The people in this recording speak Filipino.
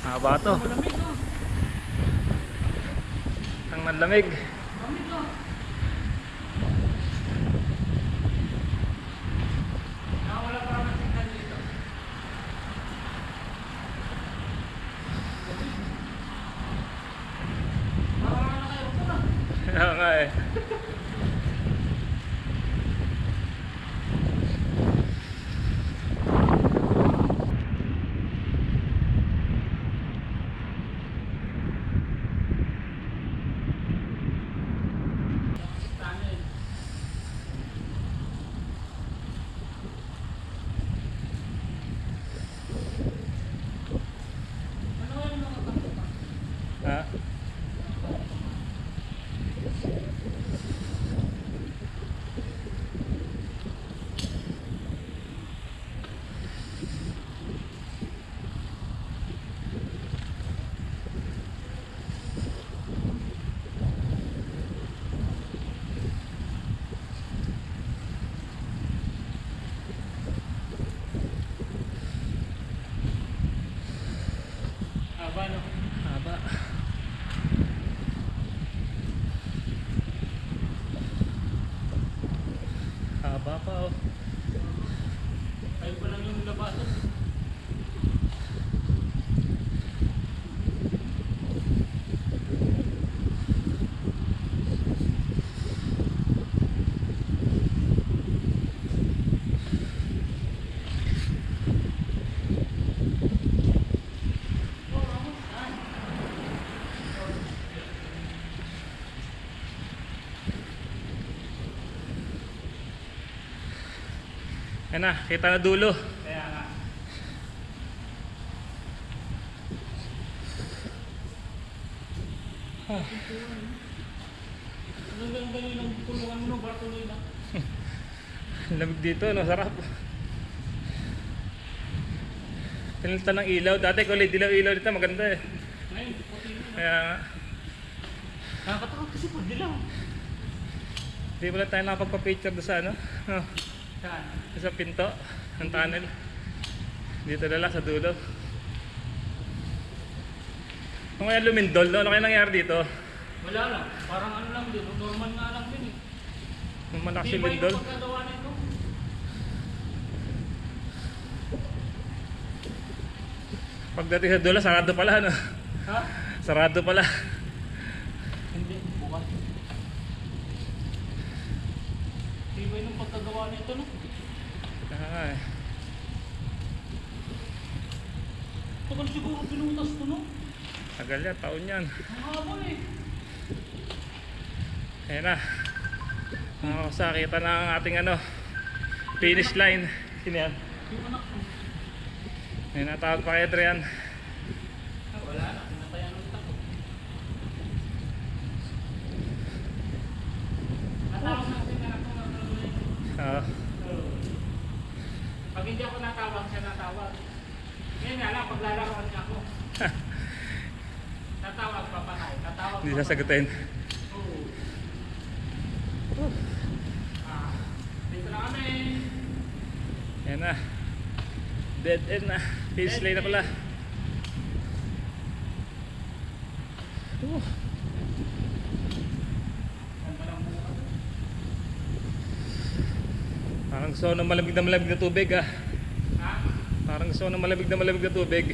Haba to. Malamig oh. Ang malamig. Malamig oh. Wala pa naman signal dito. Parang na kayo po na. Kaya nga eh. Ha? Haba no? Haba. Haba pa oh. Ayun pa lang yung labasan. Yan na, kita na dulo. Kaya nga. Anong ganun ng tulungan mo nung bartuloy na? Lamig dito, no? Sarap. Pinalitan ng ilaw. Dati kulay dilaw ilaw dito, maganda eh. Ngayon, puti na. Kaya nga, Nakakatakot kasi pag dilaw. di pala tayo nakapagpa-picture doon sa ano? Oh, Saan? sa pinto ng tunnel. Dito na lang sa dulo. Kung kaya lumindol, no? Ano kaya nangyari dito? Wala lang. Parang ano lang din. Normal nga lang din eh. Nung malakas Di yung ba lindol. yung pagkagawa nito? Pagdating sa dulo, sarado pala, no? Ha? Sarado pala. Hindi. Bukas. Di ba yung pagkagawa nito no? Kaya nga eh. Tagal siguro pinutas to no? Tagal yan, taon yan. Ang haba eh. Ayan na. Nakakasakita na ang ating ano, finish line. Sino yan? Yung anak ko. Ayan na, tawag pa kay Adrian. Wala na. Pinatayan ng tako. Natawag natin na ako ng tuloy. Oo. Pag hindi ako natawag, siya natawag. Ngayon nga lang, paglalaroan niya ako. Tatawag, papatay. Tatawag, Hindi papatay. sasagutin. Oo. Dito na kami. Ayan na. Dead end na. Finish line na pala. Yan pa lang bukas. Parang gusto ko ng malamig na tubig ah. Ha? Parang gusto ko ng malamig na tubig.